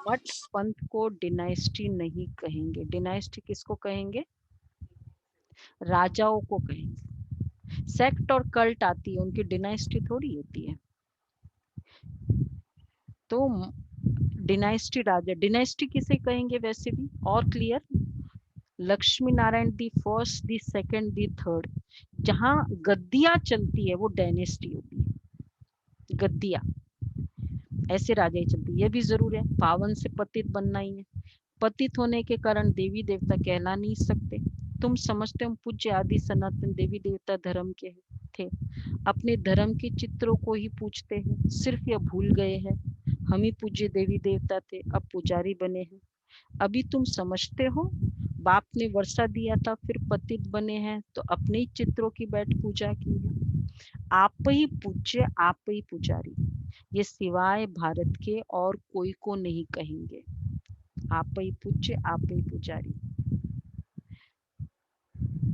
मठ पंथ को डिनाइस्टी नहीं कहेंगे। डिनाइस्टी किसको कहेंगे? राजाओं को कहेंगे। सेक्ट और कल्ट आती है, उनकी डिनाइस्टी थोड़ी होती है। तो डिनाइस्टी राजा, डिनाइस्टी किसे कहेंगे वैसे भी और clear? Lakshmi Narayan the first, the second, the third, जहां गद्दियां चलती है वो डायनेस्टी होती है। गद्दियां ऐसे राजा ही चलती है। ये भी जरूर है, पावन से पतित बनना ही है। पतित होने के कारण देवी देवता कहला नहीं सकते। तुम समझते हो पूज्य आदि सनातन देवी देवता धर्म के थे, अपने धर्म के चित्रों को ही पूजते हैं। सिर्फ यह भूल गए हैं हम ही पूज्य देवी देवता थे, अब पुजारी बने हैं। अभी तुम समझते हो बाप ने वर्षा दिया था, फिर पतित बने हैं, तो अपने ही चित्रों की बैठ पूजा की है। आप ही पूज्य, आप ही पुजारी, ये सिवाय भारत के और कोई को नहीं कहेंगे। आप ही पूज्य, आप ही पुजारी।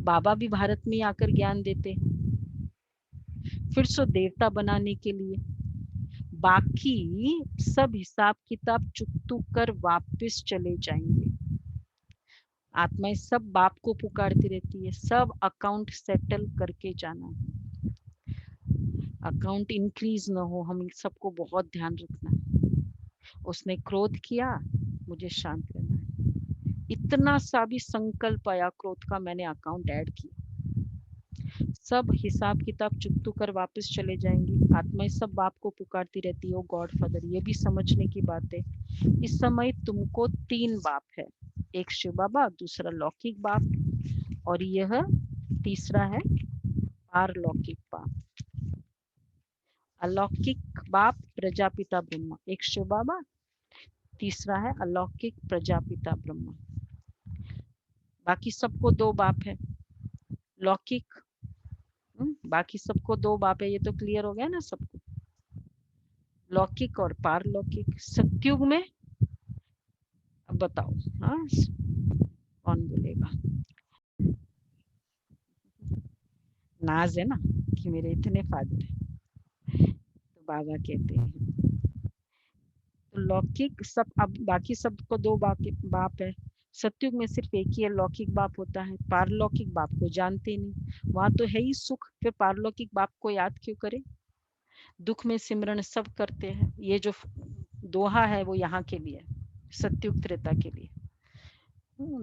बाबा भी भारत में आकर ज्ञान देते हैं, फिर सो देवता बनाने के लिए। बाकी सब हिसाब किताब चुकतू कर वापस चले जाएंगे। आत्माएं सब बाप को पुकारती रहती है, सब अकाउंट सेटल करके जाना है। अकाउंट इंक्रीज ना हो, हम सबको बहुत ध्यान रखना है। उसने क्रोध किया, मुझे शांत रहना है। इतना सा भी संकल्प आया क्रोध का, मैंने अकाउंट ऐड किया। सब हिसाब किताब चुकतू कर वापस चले जाएंगे। आत्माएं सब बाप को पुकारती रहती है, ओ गॉड फादर। ये भी समझने की बात है। इस समय तुमको 3 बाप है, एक शिव बाबा, दूसरा लौकिक बाप, और यह तीसरा है पारलौकिक बाप। अलौकिक बाप प्रजापिता ब्रह्मा, एक शिव बाबा, तीसरा है अलौकिक प्रजापिता ब्रह्मा। बाकी सबको 2 बाप है। लौकिक बाकी सबको 2 बाप है, ये तो क्लियर हो गया ना सबको। लौकिक और पारलौकिक। सत्युग में अब बताओ, हाँ कौन बोलेगा? नाज है ना कि मेरे इतने फादर है। तो बाबा कहते हैं तो लौकिक सब, अब बाकी सबको 2 बाप है। सत्युग में सिर्फ एक ही है, लौकिक बाप होता है। पारलौकिक बाप को जानते नहीं, वहां तो है ही सुख, फिर पारलौकिक बाप को याद क्यों करे? दुख में सिमरन सब करते हैं। ये जो दोहा है वो यहाँ के लिए, सत्युग त्रेता के लिए।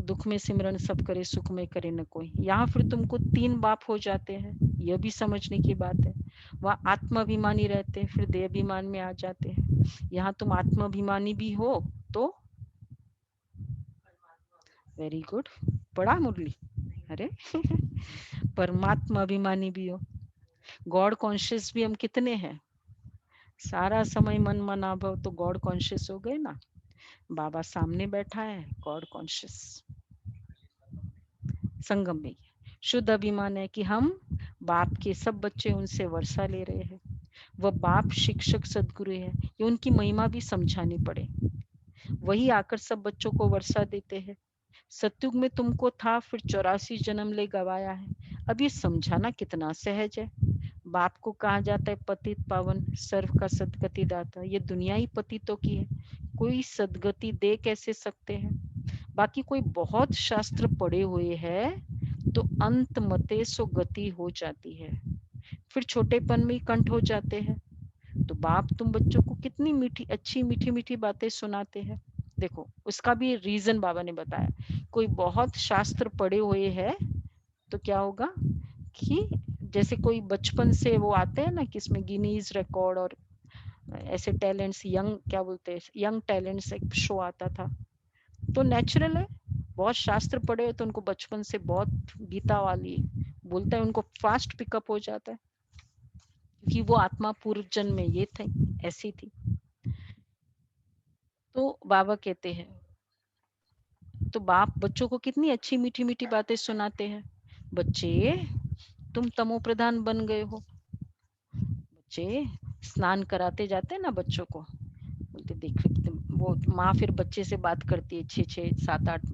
दुख में सिमरन सब करे, सुख में करे न कोई। यहाँ फिर तुमको 3 बाप हो जाते हैं, यह भी समझने की बात है। वहाँ आत्माभिमानी रहते हैं, फिर देह अभिमान में आ जाते हैं। यहाँ तुम आत्माभिमानी भी हो तो वेरी गुड, पढ़ा मुरली, अरे परमात्मा अभिमानी भी हो। गॉड कॉन्शियस भी हम कितने हैं? सारा समय मन मना भव, तो गॉड कॉन्शियस हो गए ना। बाबा सामने बैठा है, गॉड कॉन्शियस संगम में। शुद्ध अभिमान है कि हम बाप के सब बच्चे, उनसे वर्षा ले रहे हैं। वह बाप शिक्षक सदगुरु है, ये उनकी महिमा भी समझानी पड़े। वही आकर सब बच्चों को वर्षा देते हैं। सतयुग में तुमको था, फिर 84 जन्म ले गवाया है। अब ये समझाना कितना सहज है। बाप को कहा जाता है पतित पावन, सर्व का सदगति दाता। ये दुनिया ही पतितों की है, कोई सदगति दे कैसे सकते हैं। बाकी कोई बहुत शास्त्र पढ़े हुए है तो अंत मते सो गति हो जाती है, फिर छोटेपन में कंठ हो जाते हैं। तो बाप तुम बच्चों को कितनी मीठी अच्छी मीठी मीठी बातें सुनाते हैं। देखो उसका भी रीजन बाबा ने बताया। कोई बहुत शास्त्र पढ़े हुए है तो क्या होगा कि जैसे कोई बचपन से वो आते हैं ना कि इसमें गिनीज रिकॉर्ड और ऐसे टैलेंट्स, यंग क्या बोलते हैं, यंग टैलेंट्स एक शो आता था। तो नेचुरल है, बहुत शास्त्र पढ़े हो तो उनको बचपन से बहुत गीता वाली बोलता है, उनको फास्ट पिकअप हो जाता है क्योंकि वो आत्मा पूर्व जन्म में ये थी, ऐसी थी। तो बाबा कहते हैं, तो बाप बच्चों को कितनी अच्छी मीठी मीठी बातें सुनाते हैं। बच्चे तुम तमो प्रधान बन गए हो। बच्चे स्नान कराते जाते हैं ना बच्चों को, बोलते देखो वो माँ फिर बच्चे से बात करती है, 6 7 8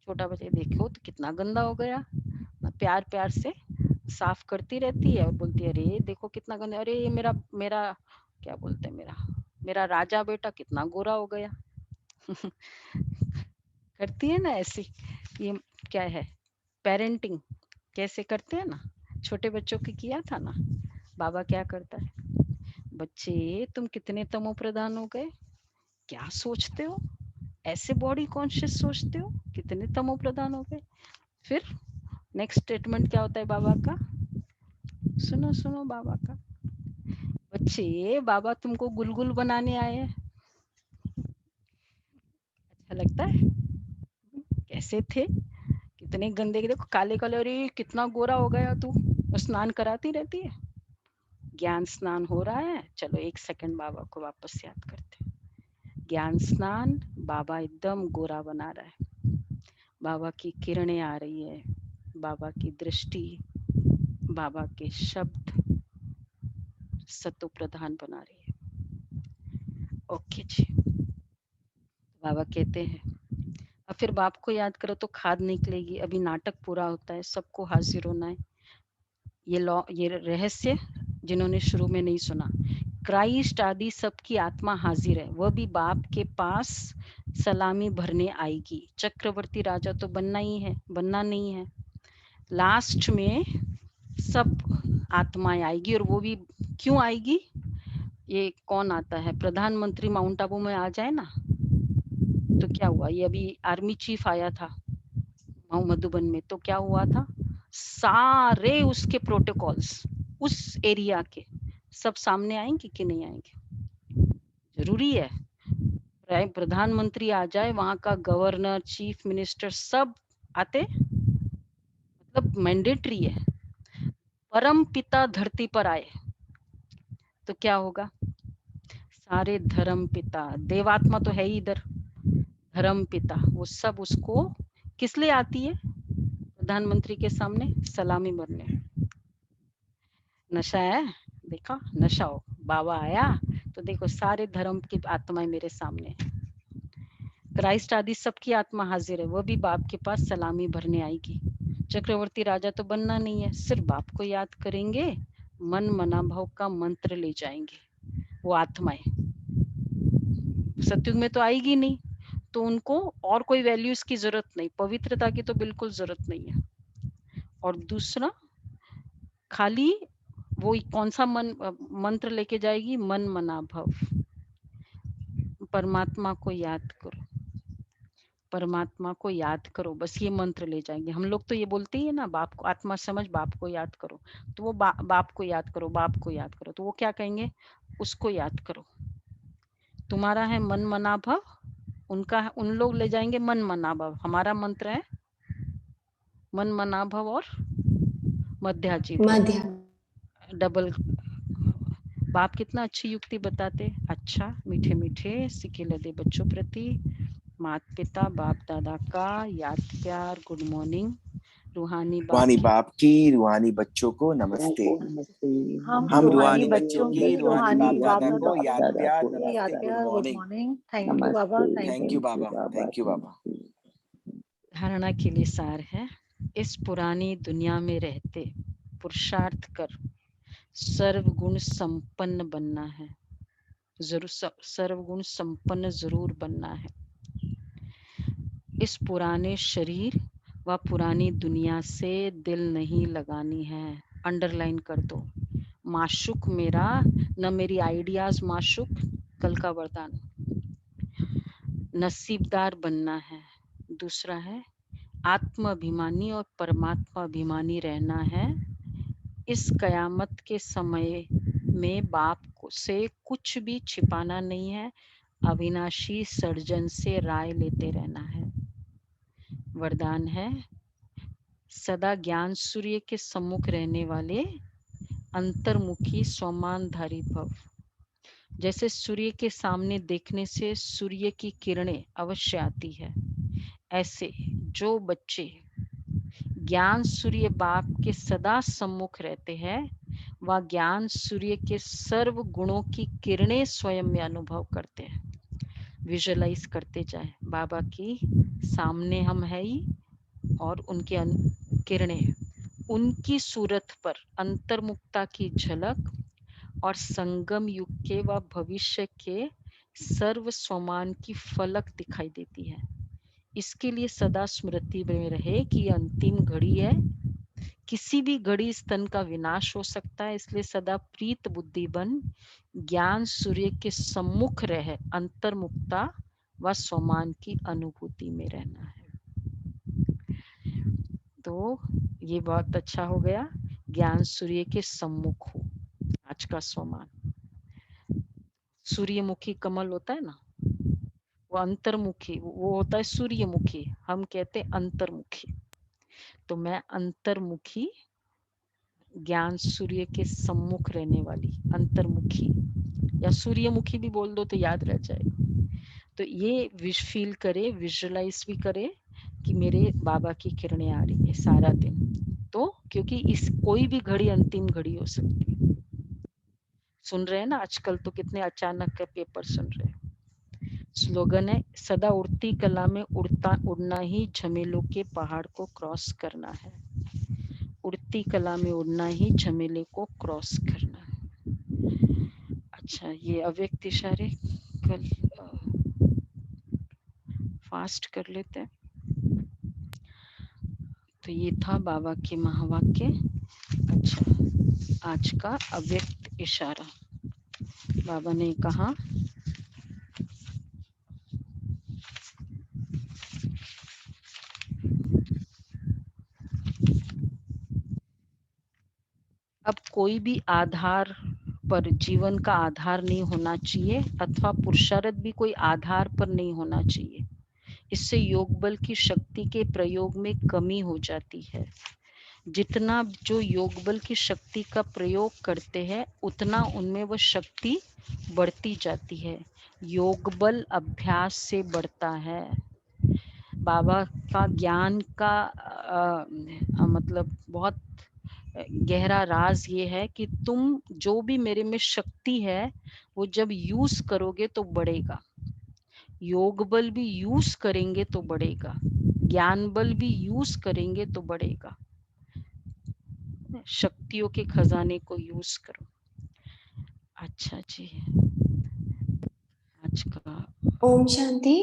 छोटा बच्चे, देखो तो कितना गंदा हो गया, प्यार प्यार से साफ करती रहती है और बोलती है अरे देखो कितना गंदा, अरे ये मेरा मेरा क्या बोलते हैं, मेरा राजा बेटा कितना गोरा हो गया। करती है ना ऐसी, ये क्या है पेरेंटिंग, कैसे करते हैं ना, छोटे बच्चों की किया था ना। बाबा क्या करता है, बच्चे तुम कितने तमो प्रधान हो गए, क्या सोचते हो, ऐसे बॉडी कॉन्शियस सोचते हो, कितने तमो प्रधान हो गए। फिर नेक्स्ट स्टेटमेंट क्या होता है बाबा का, सुनो सुनो बाबा का, बच्चे बाबा तुमको गुलगुल बनाने आए हैं। अच्छा लगता है, कैसे थे, कितने गंदे, देखो काले काले, अरे कितना गोरा हो गया तू, स्नान कराती रहती है। ज्ञान स्नान हो रहा है, चलो 1 सेकंड बाबा को वापस याद करते हैं। ज्ञान स्नान, बाबा एकदम गोरा बना रहा है, बाबा की किरणें आ रही है, बाबा की दृष्टि, बाबा के शब्द सतो प्रधान बना रही है। ओके जी, बाबा कहते हैं अब फिर बाप को याद करो तो खाद निकलेगी। अभी नाटक पूरा होता है, सबको हाजिर होना है। ये लॉ, ये रहस्य जिन्होंने शुरू में नहीं सुना, क्राइस्ट आदि सबकी आत्मा हाजिर है, वह भी बाप के पास सलामी भरने आएगी। चक्रवर्ती राजा तो बनना ही है, बनना नहीं है। लास्ट में सब आत्माएं आएगी, और वो भी क्यों आएगी, ये कौन आता है, प्रधानमंत्री माउंट आबू में आ जाए ना तो क्या हुआ, ये अभी आर्मी चीफ आया था मधुबन में, तो क्या हुआ था, सारे उसके प्रोटोकॉल्स उस एरिया के सब सामने आएंगे कि नहीं आएंगे, जरूरी है। प्रधानमंत्री आ जाए, वहां का गवर्नर, चीफ मिनिस्टर सब आते, मतलब मैंडेटरी है। परम पिता धरती पर आए तो क्या होगा, सारे धर्म पिता, देवात्मा तो है ही इधर, धर्म पिता वो सब उसको किस लिए आती है, प्रधानमंत्री के सामने सलामी भरने। नशा है, देखा नशा हो, बाबा आया तो देखो सारे धर्म की आत्माएं मेरे सामने। क्राइस्ट आदि सबकी आत्मा हाजिर है, वह भी बाप के पास सलामी भरने आएगी। चक्रवर्ती राजा तो बनना नहीं है, सिर्फ बाप को याद करेंगे, मन मना भाव का मंत्र ले जाएंगे वो आत्माएं। सतयुग में तो आएगी नहीं, तो उनको और कोई वैल्यूज की जरूरत नहीं, पवित्रता की तो बिल्कुल जरूरत नहीं है। और दूसरा, खाली वो कौन सा मंत्र लेके जाएगी, मन मना भव, परमात्मा को याद करो, परमात्मा को याद करो, बस ये मंत्र ले जाएंगे। हम लोग तो ये बोलते ही है ना, बाप को आत्मा समझ, बाप को याद करो, तो वो बाप को याद करो, बाप को याद करो, तो वो क्या कहेंगे, उसको याद करो। तुम्हारा है मन मना भव, उनका उन लोग ले जाएंगे मन मना भव। हमारा मंत्र है मन मना भव और मध्याजी भव, मध्य डबल। बाप कितना अच्छी युक्ति बताते, अच्छा मीठे मीठे सिके लदे बच्चों प्रति माता पिता बाप दादा का याद प्यार, गुड मॉर्निंग, रूहानी रूहानी बाप बाप की रूहानी बच्चों को नमस्ते। हम रूहानी बच्चों की रूहानी बाप दादा को याद प्यार नमस्ते, गुड मॉर्निंग। थैंक यू बाबा, थैंक यू बाबा, थैंक यू बाबा। धारणा के लिए सार है, इस पुरानी दुनिया में रहते पुरुषार्थ कर सर्वगुण संपन्न बनना है, जरूर सर्वगुण संपन्न जरूर बनना है। इस पुराने शरीर व पुरानी दुनिया से दिल नहीं लगानी है, अंडरलाइन कर दो। माशुक मेरा न मेरी आइडियाज माशुक, कल का वरदान। नसीबदार बनना है। दूसरा है आत्म अभिमानी और परमात्मा अभिमानी रहना है। इस कयामत के समय में बाप से कुछ भी छिपाना नहीं है, अविनाशी सर्जन से राय लेते रहना है। वरदान है सदा ज्ञान सूर्य के सम्मुख रहने वाले अंतर्मुखी स्वमानधारी भव। जैसे सूर्य के सामने देखने से सूर्य की किरणें अवश्य आती है, ऐसे जो बच्चे ज्ञान सूर्य बाप के सदा सम्मुख रहते हैं वह ज्ञान सूर्य के सर्व गुणों की किरणें स्वयं में अनुभव करते हैं। विजुअलाइज करते जाए, बाबा की सामने हम है ही और उनके किरणें, उनकी सूरत पर अंतर्मुक्ता की झलक और संगम युग के व भविष्य के सर्व स्वमान की फलक दिखाई देती है। इसके लिए सदा स्मृति में रहे कि अंतिम घड़ी है, किसी भी घड़ी इस तन का विनाश हो सकता है, इसलिए सदा प्रीत बुद्धि बन ज्ञान सूर्य के सम्मुख रहे अंतर्मुक्ता व स्वमान की अनुभूति में रहना है। तो ये बहुत अच्छा हो गया, ज्ञान सूर्य के सम्मुख हो। आज का स्वमान सूर्यमुखी कमल होता है ना, वो अंतर्मुखी, वो होता है सूर्यमुखी, हम कहते हैं अंतर्मुखी। तो मैं अंतर्मुखी ज्ञान सूर्य के सम्मुख रहने वाली अंतर्मुखी, या सूर्यमुखी भी बोल दो तो याद रह जाएगा। तो ये फील करे, विजुअलाइज भी करे कि मेरे बाबा की किरणें आ रही है सारा दिन। तो क्योंकि इस कोई भी घड़ी अंतिम घड़ी हो सकती है। सुन रहे हैं ना, आजकल तो कितने अचानक के पेपर सुन रहे हैं। स्लोगन है सदा उड़ती कला में उड़ना ही झमेलों के पहाड़ को क्रॉस करना है। उड़ती कला में उड़ना ही झमेले को क्रॉस करना है। अच्छा, ये अव्यक्त इशारे कल फास्ट कर लेते हैं। तो ये था बाबा के महावाक्य। अच्छा, आज का अव्यक्त इशारा, बाबा ने कहा अब कोई भी आधार पर जीवन का आधार नहीं होना चाहिए, अथवा पुरुषार्थ भी कोई आधार पर नहीं होना चाहिए। इससे योग बल की शक्ति के प्रयोग में कमी हो जाती है। जितना जो योग बल की शक्ति का प्रयोग करते हैं उतना उनमें वह शक्ति बढ़ती जाती है। योग बल अभ्यास से बढ़ता है। बाबा का ज्ञान का मतलब बहुत गहरा राज ये है कि तुम जो भी मेरे में शक्ति है वो जब यूज करोगे तो बढ़ेगा। योग बल भी यूज करेंगे तो बढ़ेगा, ज्ञान बल भी यूज करेंगे तो बढ़ेगा। शक्तियों के खजाने को यूज करो। अच्छा जी, आज का ओम शांति।